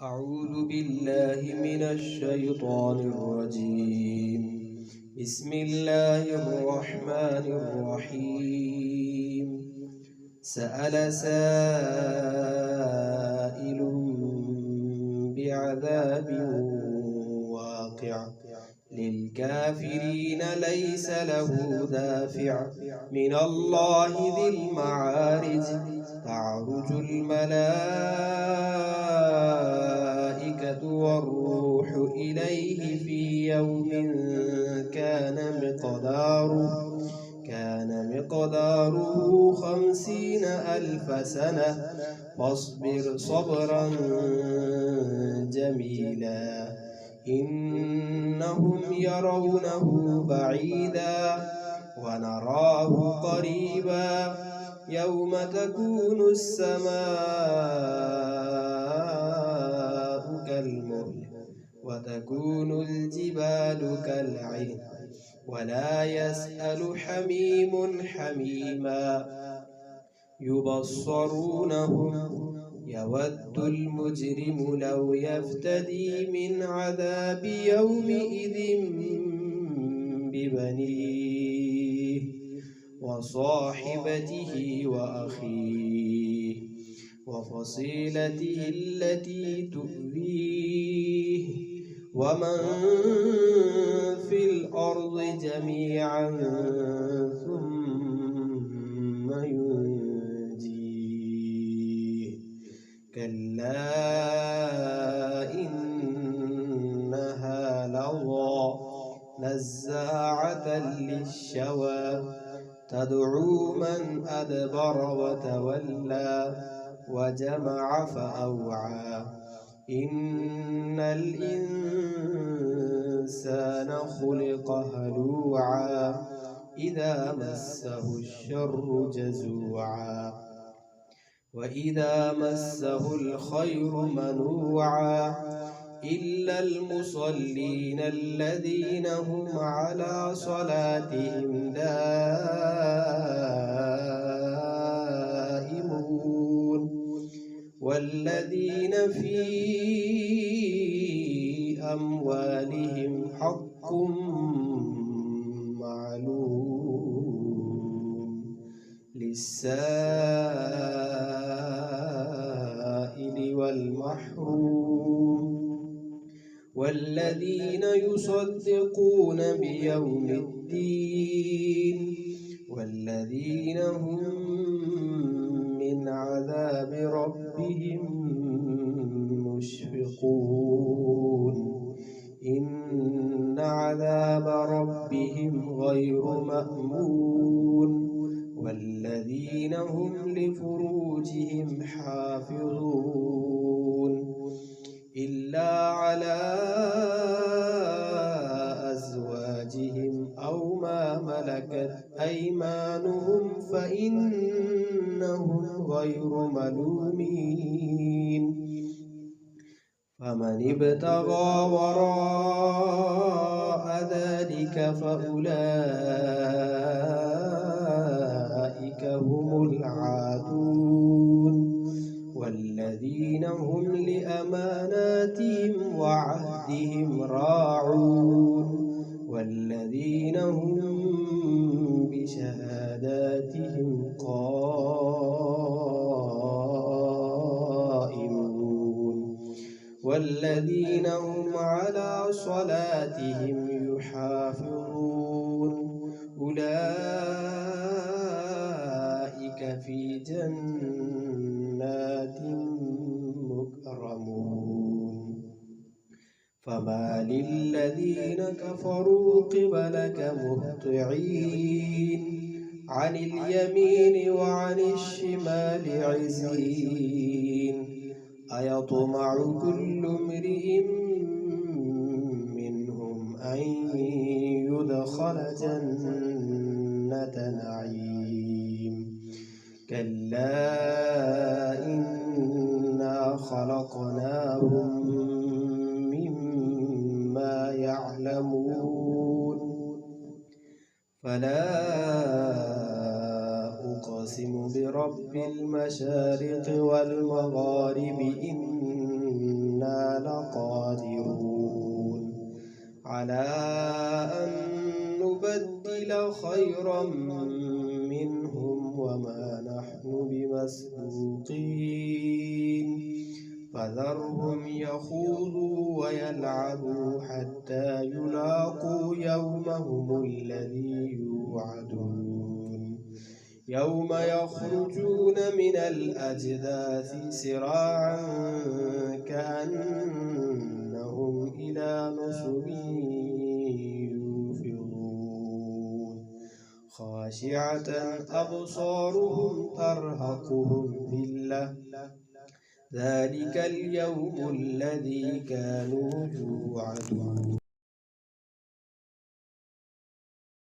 أعوذ بالله من الشيطان الرجيم. بسم الله الرحمن الرحيم. سأل سائل بعذاب واقع للكافرين ليس له دافع من الله ذي المعارج. تعرج الملائكة والروح إليه في يوم كان مقداره 50,000 سنة فاصبر صبرا جميلا إنهم يرونه بعيدا ونراه قريبا يوم تكون السماء كالمهل وتكون الجبال كالعهن ولا يسأل حميم حميما يبصرونهم يود المجرم لو يفتدي من عذاب يومئذ ببنيه وصاحبته وأخيه وفصيلته التي تؤويه ومن في الأرض جميعا ثم ينجيه كلا إنها لظى نزاعة للشوى تدعو من أدبر وتولى وجمع فأوعى إن الإنسان خلق هلوعا إذا مسه الشر جزوعا وإذا مسه الخير منوعا إلا المصلين الذين هم على صلاتهم دائمون والذين في أموالهم حق معلوم للسائل والمحروم والذين يصدقون بيوم الدين والذين هم من عذاب ربهم مشفقون إن عذاب ربهم غير مأمون والذين هم لفروجهم حافظون إلا على أزواجهم أو ما ملكت أيمانهم فإنهم غير ملومين فمن ابتغى وراء ذلك فأولئك هم العادون والذين هم لأماناتهم وعهدهم راعون والذين هم بشهاداتهم قائمون والذين هم على صلاتهم يحافظون أولئك في جنات مكرمون فما للذين كفروا قبلك مهطعين عن اليمين وعن الشمال عزين أيطمع كل امرئ منهم أن يدخل جنة نعيم كلا إنا خلقناهم مما يعلمون فلا أقسم برب المشارق والمغارب إنا على أن نبدل خيرا منهم وما نحن بمسبوقين فذرهم يخوضوا ويلعبوا حتى يلاقوا يومهم الذي يوعدون يوم يخرجون من الأجداث سراعا كأنهم إلى نصب يوفضون خاشعة أبصارهم ترهقهم ذلة ذلك اليوم الذي كانوا يوعدون.